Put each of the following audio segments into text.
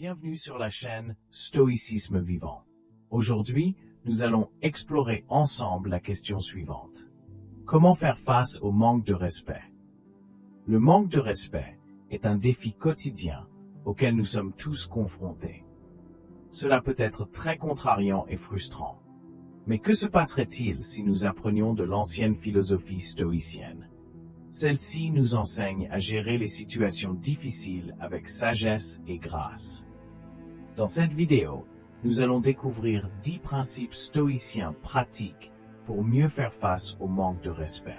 Bienvenue sur la chaîne Stoïcisme Vivant. Aujourd'hui, nous allons explorer ensemble la question suivante. Comment faire face au manque de respect? Le manque de respect est un défi quotidien auquel nous sommes tous confrontés. Cela peut être très contrariant et frustrant. Mais que se passerait-il si nous apprenions de l'ancienne philosophie stoïcienne? Celle-ci nous enseigne à gérer les situations difficiles avec sagesse et grâce. Dans cette vidéo, nous allons découvrir 10 principes stoïciens pratiques pour mieux faire face au manque de respect.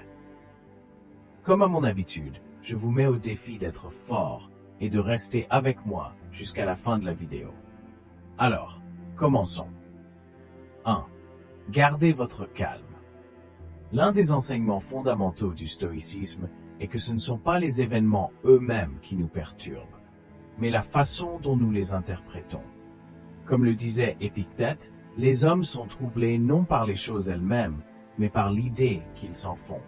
Comme à mon habitude, je vous mets au défi d'être fort et de rester avec moi jusqu'à la fin de la vidéo. Alors, commençons. 1. Gardez votre calme. L'un des enseignements fondamentaux du stoïcisme est que ce ne sont pas les événements eux-mêmes qui nous perturbent, mais la façon dont nous les interprétons. Comme le disait Épictète, les hommes sont troublés non par les choses elles-mêmes, mais par l'idée qu'ils s'en font.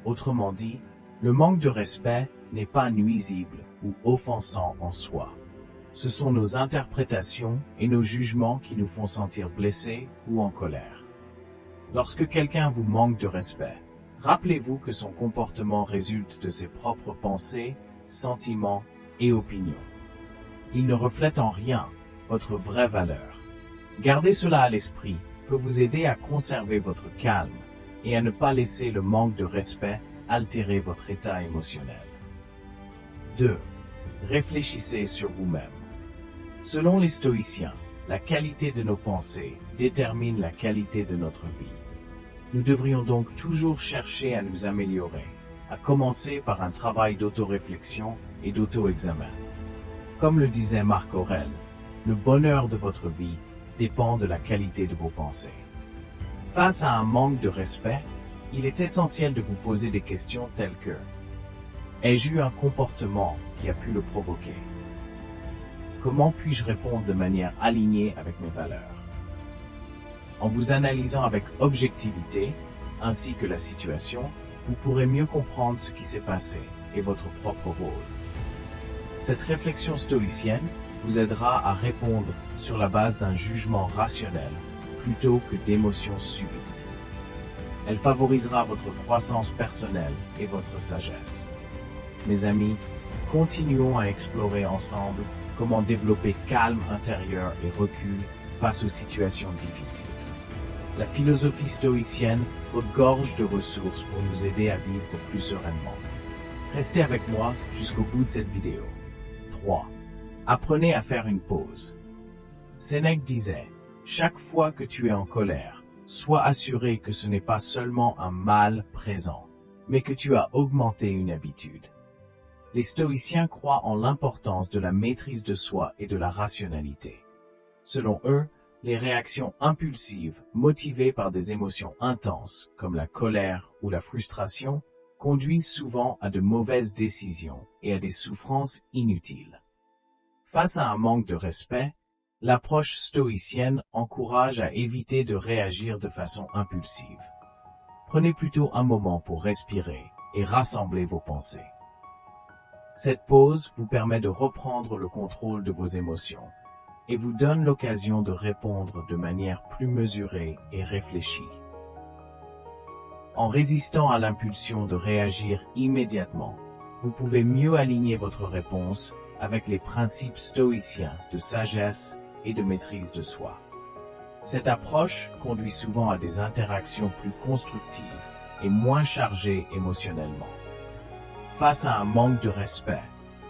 Autrement dit, le manque de respect n'est pas nuisible ou offensant en soi. Ce sont nos interprétations et nos jugements qui nous font sentir blessés ou en colère. Lorsque quelqu'un vous manque de respect, rappelez-vous que son comportement résulte de ses propres pensées, sentiments et opinions. Il ne reflète en rien votre vraie valeur. Garder cela à l'esprit peut vous aider à conserver votre calme et à ne pas laisser le manque de respect altérer votre état émotionnel. 2. Réfléchissez sur vous-même. Selon les stoïciens, la qualité de nos pensées détermine la qualité de notre vie. Nous devrions donc toujours chercher à nous améliorer, à commencer par un travail d'autoréflexion et d'auto-examen. Comme le disait Marc Aurèle, le bonheur de votre vie dépend de la qualité de vos pensées. Face à un manque de respect, il est essentiel de vous poser des questions telles que: ai-je eu un comportement qui a pu le provoquer? Comment puis-je répondre de manière alignée avec mes valeurs? En vous analysant avec objectivité, ainsi que la situation, vous pourrez mieux comprendre ce qui s'est passé et votre propre rôle. Cette réflexion stoïcienne vous aidera à répondre sur la base d'un jugement rationnel plutôt que d'émotions subites. Elle favorisera votre croissance personnelle et votre sagesse. Mes amis, continuons à explorer ensemble comment développer calme intérieur et recul face aux situations difficiles. La philosophie stoïcienne regorge de ressources pour nous aider à vivre plus sereinement. Restez avec moi jusqu'au bout de cette vidéo. 3. Apprenez à faire une pause. Sénèque disait: chaque fois que tu es en colère, sois assuré que ce n'est pas seulement un mal présent, mais que tu as augmenté une habitude. Les stoïciens croient en l'importance de la maîtrise de soi et de la rationalité. Selon eux, les réactions impulsives, motivées par des émotions intenses, comme la colère ou la frustration, conduisent souvent à de mauvaises décisions et à des souffrances inutiles. Face à un manque de respect, l'approche stoïcienne encourage à éviter de réagir de façon impulsive. Prenez plutôt un moment pour respirer et rassembler vos pensées. Cette pause vous permet de reprendre le contrôle de vos émotions et vous donne l'occasion de répondre de manière plus mesurée et réfléchie. En résistant à l'impulsion de réagir immédiatement, vous pouvez mieux aligner votre réponse avec les principes stoïciens de sagesse et de maîtrise de soi. Cette approche conduit souvent à des interactions plus constructives et moins chargées émotionnellement. Face à un manque de respect,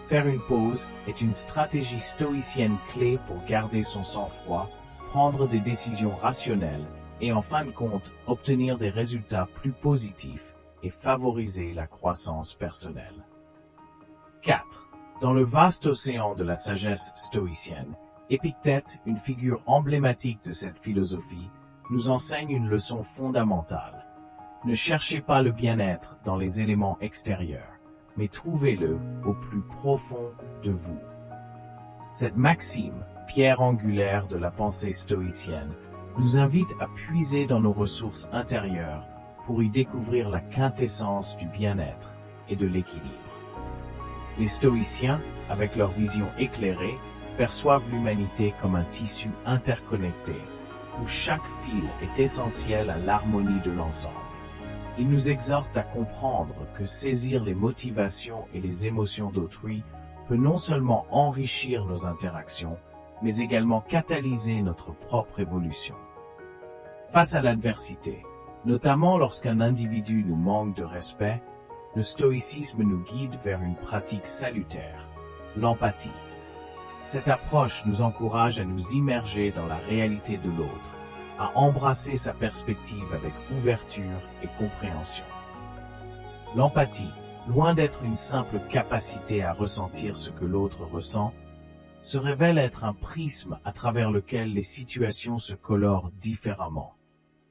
faire une pause est une stratégie stoïcienne clé pour garder son sang-froid, prendre des décisions rationnelles et en fin de compte obtenir des résultats plus positifs et favoriser la croissance personnelle. 4. Dans le vaste océan de la sagesse stoïcienne, Épictète, une figure emblématique de cette philosophie, nous enseigne une leçon fondamentale. Ne cherchez pas le bien-être dans les éléments extérieurs, mais trouvez-le au plus profond de vous. Cette maxime, pierre angulaire de la pensée stoïcienne, nous invite à puiser dans nos ressources intérieures pour y découvrir la quintessence du bien-être et de l'équilibre. Les stoïciens, avec leur vision éclairée, perçoivent l'humanité comme un tissu interconnecté, où chaque fil est essentiel à l'harmonie de l'ensemble. Il nous exhorte à comprendre que saisir les motivations et les émotions d'autrui peut non seulement enrichir nos interactions, mais également catalyser notre propre évolution. Face à l'adversité, notamment lorsqu'un individu nous manque de respect, le stoïcisme nous guide vers une pratique salutaire, l'empathie. Cette approche nous encourage à nous immerger dans la réalité de l'autre, à embrasser sa perspective avec ouverture et compréhension. L'empathie, loin d'être une simple capacité à ressentir ce que l'autre ressent, se révèle être un prisme à travers lequel les situations se colorent différemment,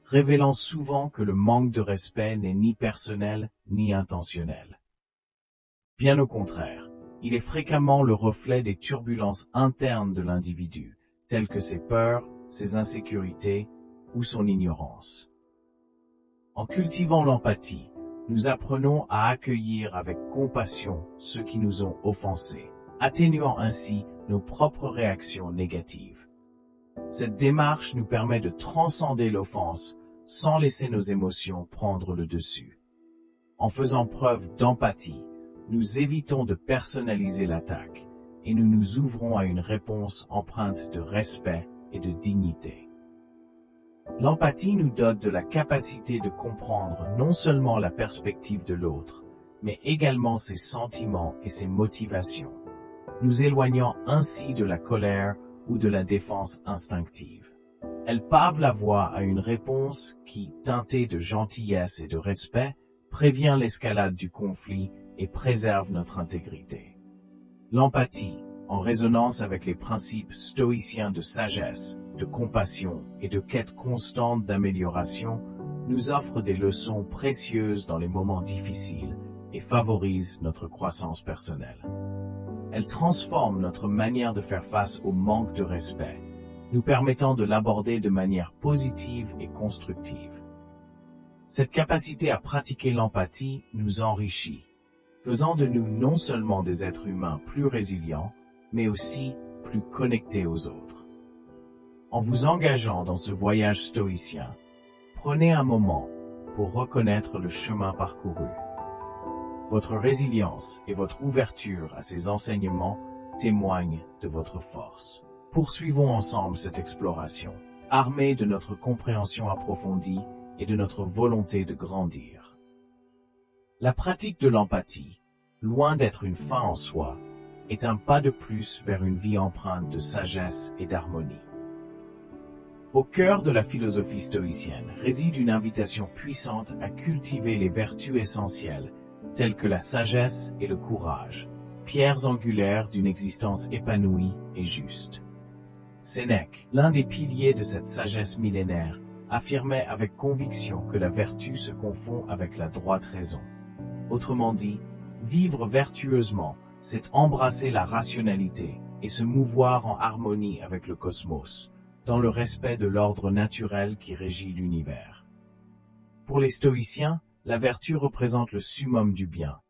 révélant souvent que le manque de respect n'est ni personnel ni intentionnel. Bien au contraire, il est fréquemment le reflet des turbulences internes de l'individu, telles que ses peurs, ses insécurités ou son ignorance. En cultivant l'empathie, nous apprenons à accueillir avec compassion ceux qui nous ont offensés, atténuant ainsi nos propres réactions négatives. Cette démarche nous permet de transcender l'offense sans laisser nos émotions prendre le dessus. En faisant preuve d'empathie, nous évitons de personnaliser l'attaque et nous nous ouvrons à une réponse empreinte de respect et de dignité. L'empathie nous dote de la capacité de comprendre non seulement la perspective de l'autre, mais également ses sentiments et ses motivations, nous éloignant ainsi de la colère ou de la défense instinctive. Elle pave la voie à une réponse qui, teintée de gentillesse et de respect, prévient l'escalade du conflit et préserve notre intégrité. L'empathie, en résonance avec les principes stoïciens de sagesse, de compassion et de quête constante d'amélioration, nous offre des leçons précieuses dans les moments difficiles et favorise notre croissance personnelle. Elle transforme notre manière de faire face au manque de respect, nous permettant de l'aborder de manière positive et constructive. Cette capacité à pratiquer l'empathie nous enrichit, faisant de nous non seulement des êtres humains plus résilients, mais aussi plus connectés aux autres. En vous engageant dans ce voyage stoïcien, prenez un moment pour reconnaître le chemin parcouru. Votre résilience et votre ouverture à ces enseignements témoignent de votre force. Poursuivons ensemble cette exploration, armés de notre compréhension approfondie et de notre volonté de grandir. La pratique de l'empathie, loin d'être une fin en soi, est un pas de plus vers une vie empreinte de sagesse et d'harmonie. Au cœur de la philosophie stoïcienne réside une invitation puissante à cultiver les vertus essentielles, telles que la sagesse et le courage, pierres angulaires d'une existence épanouie et juste. Sénèque, l'un des piliers de cette sagesse millénaire, affirmait avec conviction que la vertu se confond avec la droite raison. Autrement dit, vivre vertueusement, c'est embrasser la rationalité et se mouvoir en harmonie avec le cosmos, dans le respect de l'ordre naturel qui régit l'univers. Pour les stoïciens, la vertu représente le summum du bien,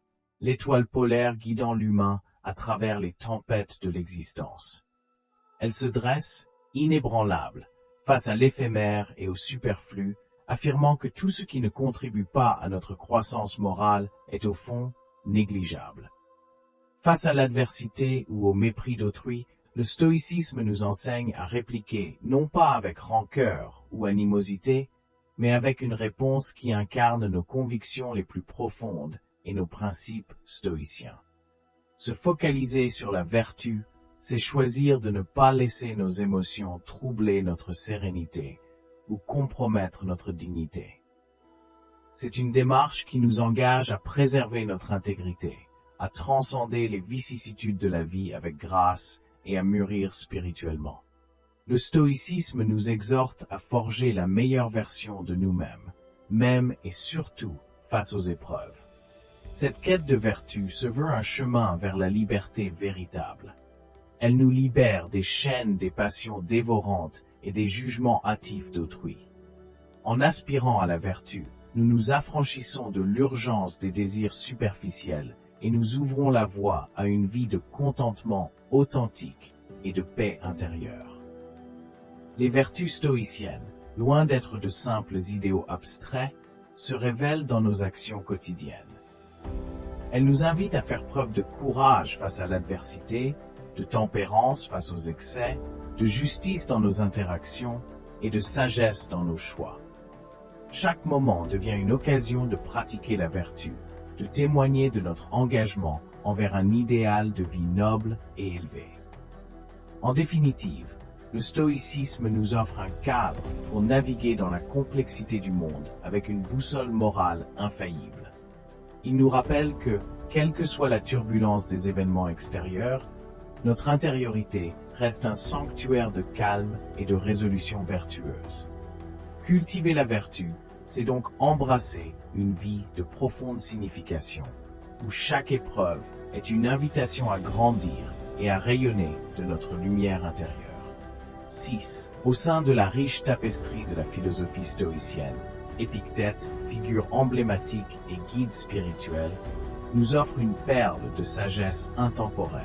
l'étoile polaire guidant l'humain à travers les tempêtes de l'existence. Elle se dresse, inébranlable, face à l'éphémère et au superflu, affirmant que tout ce qui ne contribue pas à notre croissance morale est au fond négligeable. Face à l'adversité ou au mépris d'autrui, le stoïcisme nous enseigne à répliquer non pas avec rancœur ou animosité, mais avec une réponse qui incarne nos convictions les plus profondes et nos principes stoïciens. Se focaliser sur la vertu, c'est choisir de ne pas laisser nos émotions troubler notre sérénité ou compromettre notre dignité. C'est une démarche qui nous engage à préserver notre intégrité, à transcender les vicissitudes de la vie avec grâce et à mûrir spirituellement. Le stoïcisme nous exhorte à forger la meilleure version de nous-mêmes, même et surtout face aux épreuves. Cette quête de vertu se veut un chemin vers la liberté véritable. Elle nous libère des chaînes des passions dévorantes et des jugements hâtifs d'autrui. En aspirant à la vertu, nous nous affranchissons de l'urgence des désirs superficiels et nous ouvrons la voie à une vie de contentement authentique et de paix intérieure. Les vertus stoïciennes, loin d'être de simples idéaux abstraits, se révèlent dans nos actions quotidiennes. Elles nous invitent à faire preuve de courage face à l'adversité, de tempérance face aux excès, de justice dans nos interactions et de sagesse dans nos choix. Chaque moment devient une occasion de pratiquer la vertu, de témoigner de notre engagement envers un idéal de vie noble et élevé. En définitive, le stoïcisme nous offre un cadre pour naviguer dans la complexité du monde avec une boussole morale infaillible. Il nous rappelle que, quelle que soit la turbulence des événements extérieurs, notre intériorité reste un sanctuaire de calme et de résolution vertueuse. Cultiver la vertu, c'est donc embrasser une vie de profonde signification, où chaque épreuve est une invitation à grandir et à rayonner de notre lumière intérieure. 6. Au sein de la riche tapisserie de la philosophie stoïcienne, Épictète, figure emblématique et guide spirituel, nous offre une perle de sagesse intemporelle.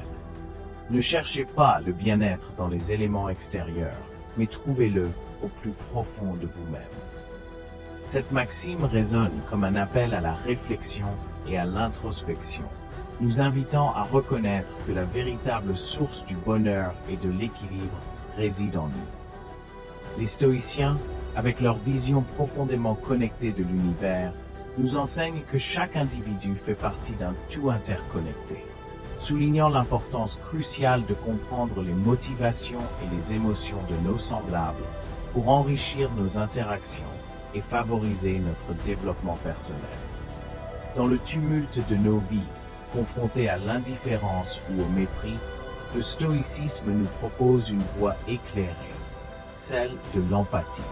Ne cherchez pas le bien-être dans les éléments extérieurs, mais trouvez-le au plus profond de vous-même. Cette maxime résonne comme un appel à la réflexion et à l'introspection, nous invitant à reconnaître que la véritable source du bonheur et de l'équilibre réside en nous. Les stoïciens, avec leur vision profondément connectée de l'univers, nous enseignent que chaque individu fait partie d'un tout interconnecté, soulignant l'importance cruciale de comprendre les motivations et les émotions de nos semblables pour enrichir nos interactions et favoriser notre développement personnel. Dans le tumulte de nos vies, confrontés à l'indifférence ou au mépris, le stoïcisme nous propose une voie éclairée, celle de l'empathie.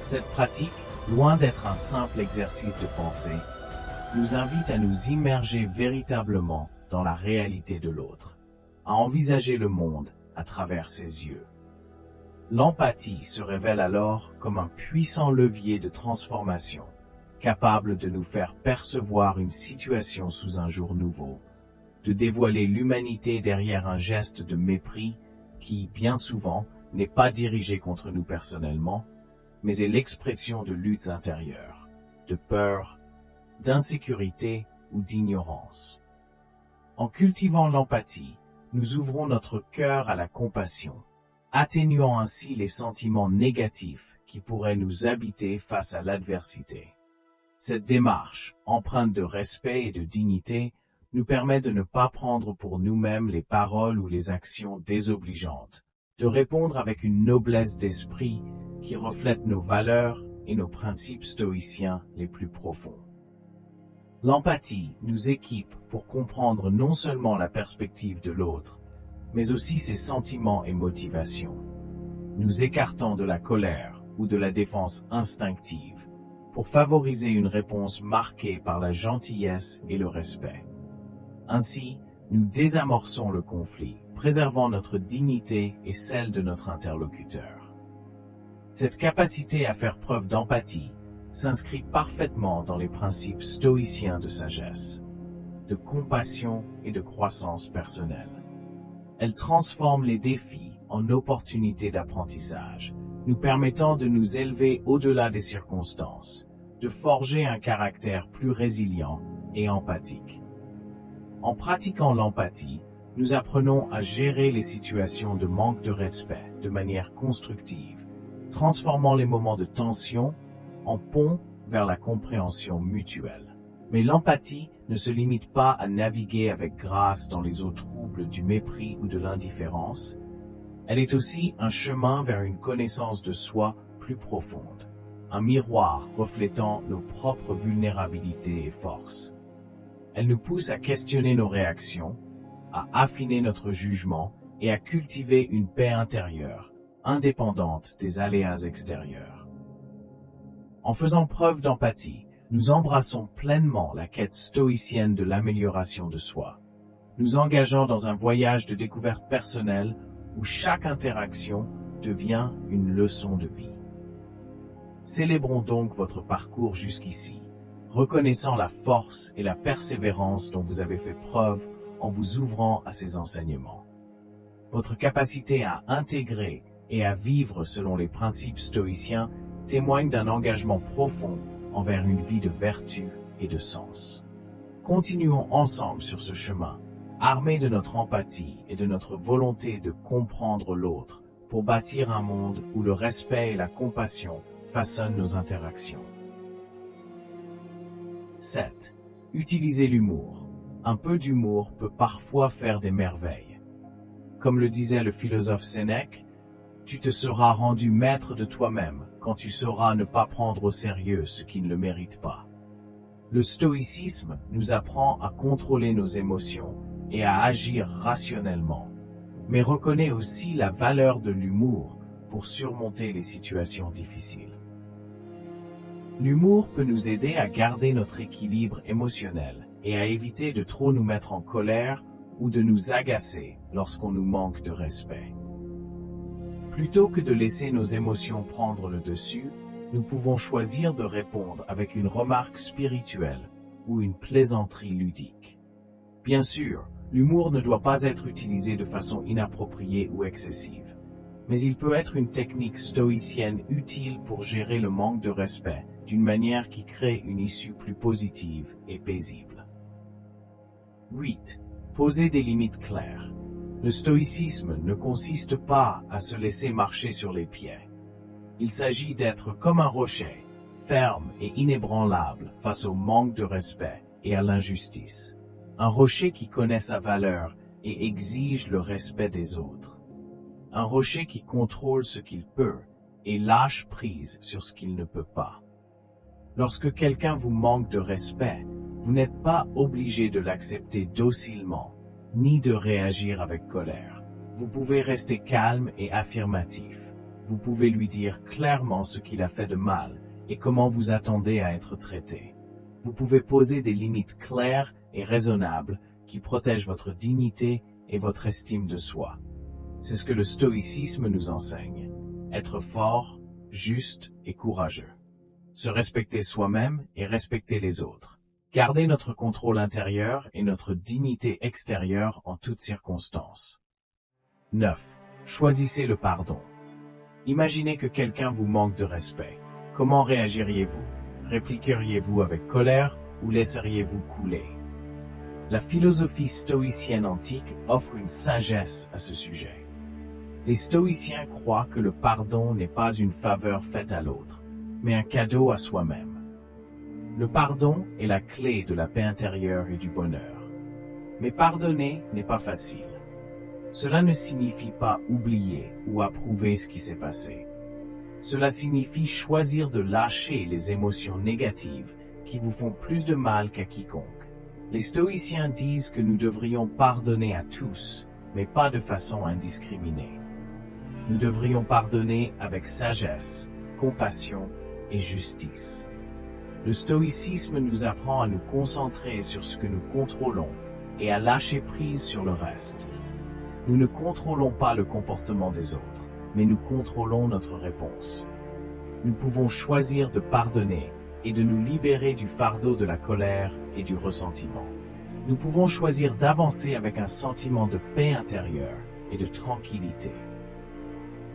Cette pratique, loin d'être un simple exercice de pensée, nous invite à nous immerger véritablement dans la réalité de l'autre, à envisager le monde à travers ses yeux. L'empathie se révèle alors comme un puissant levier de transformation, capable de nous faire percevoir une situation sous un jour nouveau, de dévoiler l'humanité derrière un geste de mépris qui, bien souvent, n'est pas dirigé contre nous personnellement, mais est l'expression de luttes intérieures, de peur, d'insécurité ou d'ignorance. En cultivant l'empathie, nous ouvrons notre cœur à la compassion, atténuant ainsi les sentiments négatifs qui pourraient nous habiter face à l'adversité. Cette démarche, empreinte de respect et de dignité, nous permet de ne pas prendre pour nous-mêmes les paroles ou les actions désobligeantes, de répondre avec une noblesse d'esprit qui reflète nos valeurs et nos principes stoïciens les plus profonds. L'empathie nous équipe pour comprendre non seulement la perspective de l'autre, mais aussi ses sentiments et motivations, nous écartant de la colère ou de la défense instinctive, pour favoriser une réponse marquée par la gentillesse et le respect. Ainsi, nous désamorçons le conflit, préservant notre dignité et celle de notre interlocuteur. Cette capacité à faire preuve d'empathie s'inscrit parfaitement dans les principes stoïciens de sagesse, de compassion et de croissance personnelle. Elle transforme les défis en opportunités d'apprentissage, nous permettant de nous élever au-delà des circonstances, de forger un caractère plus résilient et empathique. En pratiquant l'empathie, nous apprenons à gérer les situations de manque de respect de manière constructive, transformant les moments de tension en pont vers la compréhension mutuelle. Mais l'empathie ne se limite pas à naviguer avec grâce dans les eaux troubles du mépris ou de l'indifférence. Elle est aussi un chemin vers une connaissance de soi plus profonde, un miroir reflétant nos propres vulnérabilités et forces. Elle nous pousse à questionner nos réactions, à affiner notre jugement et à cultiver une paix intérieure, indépendante des aléas extérieurs. En faisant preuve d'empathie, nous embrassons pleinement la quête stoïcienne de l'amélioration de soi, nous engageant dans un voyage de découverte personnelle où chaque interaction devient une leçon de vie. Célébrons donc votre parcours jusqu'ici, reconnaissant la force et la persévérance dont vous avez fait preuve en vous ouvrant à ces enseignements. Votre capacité à intégrer et à vivre selon les principes stoïciens témoigne d'un engagement profond envers une vie de vertu et de sens. Continuons ensemble sur ce chemin, armés de notre empathie et de notre volonté de comprendre l'autre, pour bâtir un monde où le respect et la compassion façonnent nos interactions. 7. Utilisez l'humour. Un peu d'humour peut parfois faire des merveilles. Comme le disait le philosophe Sénèque, tu te seras rendu maître de toi-même quand tu sauras ne pas prendre au sérieux ce qui ne le mérite pas. Le stoïcisme nous apprend à contrôler nos émotions et à agir rationnellement, mais reconnaît aussi la valeur de l'humour pour surmonter les situations difficiles. L'humour peut nous aider à garder notre équilibre émotionnel et à éviter de trop nous mettre en colère ou de nous agacer lorsqu'on nous manque de respect. Plutôt que de laisser nos émotions prendre le dessus, nous pouvons choisir de répondre avec une remarque spirituelle ou une plaisanterie ludique. Bien sûr, l'humour ne doit pas être utilisé de façon inappropriée ou excessive, mais il peut être une technique stoïcienne utile pour gérer le manque de respect d'une manière qui crée une issue plus positive et paisible. 8. Posez des limites claires. Le stoïcisme ne consiste pas à se laisser marcher sur les pieds. Il s'agit d'être comme un rocher, ferme et inébranlable face au manque de respect et à l'injustice. Un rocher qui connaît sa valeur et exige le respect des autres. Un rocher qui contrôle ce qu'il peut et lâche prise sur ce qu'il ne peut pas. Lorsque quelqu'un vous manque de respect, vous n'êtes pas obligé de l'accepter docilement, ni de réagir avec colère. Vous pouvez rester calme et affirmatif. Vous pouvez lui dire clairement ce qu'il a fait de mal et comment vous attendez à être traité. Vous pouvez poser des limites claires et raisonnables qui protègent votre dignité et votre estime de soi. C'est ce que le stoïcisme nous enseigne. Être fort, juste et courageux. Se respecter soi-même et respecter les autres. Garder notre contrôle intérieur et notre dignité extérieure en toutes circonstances. 9. Choisissez le pardon. Imaginez que quelqu'un vous manque de respect. Comment réagiriez-vous? Répliqueriez-vous avec colère ou laisseriez-vous couler? La philosophie stoïcienne antique offre une sagesse à ce sujet. Les stoïciens croient que le pardon n'est pas une faveur faite à l'autre, mais un cadeau à soi-même. Le pardon est la clé de la paix intérieure et du bonheur. Mais pardonner n'est pas facile. Cela ne signifie pas oublier ou approuver ce qui s'est passé. Cela signifie choisir de lâcher les émotions négatives qui vous font plus de mal qu'à quiconque. Les stoïciens disent que nous devrions pardonner à tous, mais pas de façon indiscriminée. Nous devrions pardonner avec sagesse, compassion et justice. Le stoïcisme nous apprend à nous concentrer sur ce que nous contrôlons et à lâcher prise sur le reste. Nous ne contrôlons pas le comportement des autres, mais nous contrôlons notre réponse. Nous pouvons choisir de pardonner et de nous libérer du fardeau de la colère et du ressentiment. Nous pouvons choisir d'avancer avec un sentiment de paix intérieure et de tranquillité.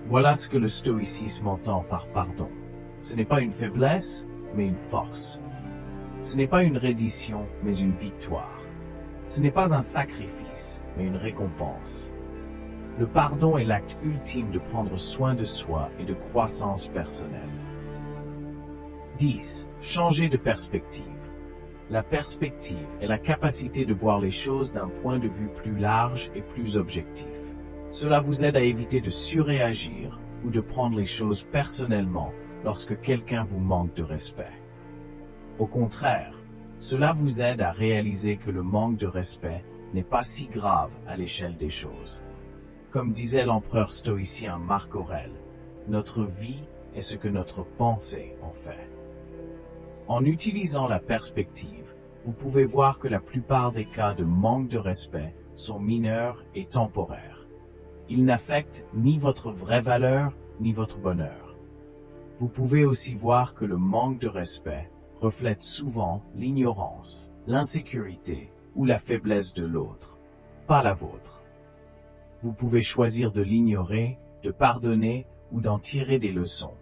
Voilà ce que le stoïcisme entend par pardon. Ce n'est pas une faiblesse, mais une force. Ce n'est pas une reddition, mais une victoire. Ce n'est pas un sacrifice, mais une récompense. Le pardon est l'acte ultime de prendre soin de soi et de croissance personnelle. 10. Changer de perspective. La perspective est la capacité de voir les choses d'un point de vue plus large et plus objectif. Cela vous aide à éviter de surréagir ou de prendre les choses personnellement lorsque quelqu'un vous manque de respect. Au contraire, cela vous aide à réaliser que le manque de respect n'est pas si grave à l'échelle des choses. Comme disait l'empereur stoïcien Marc Aurèle, notre vie est ce que notre pensée en fait. En utilisant la perspective, vous pouvez voir que la plupart des cas de manque de respect sont mineurs et temporaires. Ils n'affectent ni votre vraie valeur, ni votre bonheur. Vous pouvez aussi voir que le manque de respect reflète souvent l'ignorance, l'insécurité ou la faiblesse de l'autre, pas la vôtre. Vous pouvez choisir de l'ignorer, de pardonner ou d'en tirer des leçons,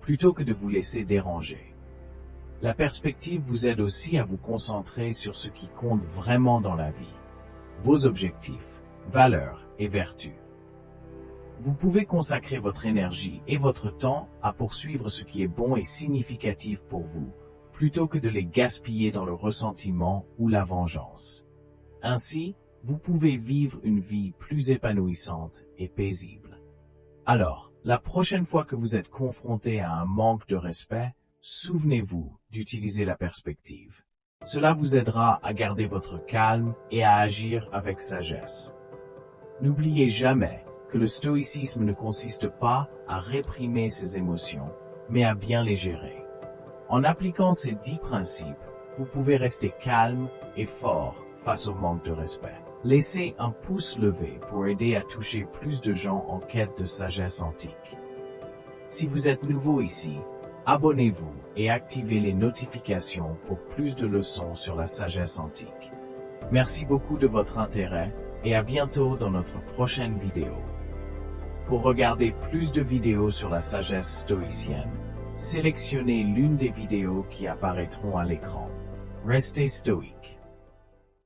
plutôt que de vous laisser déranger. La perspective vous aide aussi à vous concentrer sur ce qui compte vraiment dans la vie, vos objectifs, valeurs et vertus. Vous pouvez consacrer votre énergie et votre temps à poursuivre ce qui est bon et significatif pour vous, plutôt que de les gaspiller dans le ressentiment ou la vengeance. Ainsi, vous pouvez vivre une vie plus épanouissante et paisible. Alors, la prochaine fois que vous êtes confronté à un manque de respect, souvenez-vous d'utiliser la perspective. Cela vous aidera à garder votre calme et à agir avec sagesse. N'oubliez jamais que le stoïcisme ne consiste pas à réprimer ses émotions, mais à bien les gérer. En appliquant ces 10 principes, vous pouvez rester calme et fort face au manque de respect. Laissez un pouce levé pour aider à toucher plus de gens en quête de sagesse antique. Si vous êtes nouveau ici, abonnez-vous et activez les notifications pour plus de leçons sur la sagesse antique. Merci beaucoup de votre intérêt et à bientôt dans notre prochaine vidéo. Pour regarder plus de vidéos sur la sagesse stoïcienne, sélectionnez l'une des vidéos qui apparaîtront à l'écran. Restez stoïque.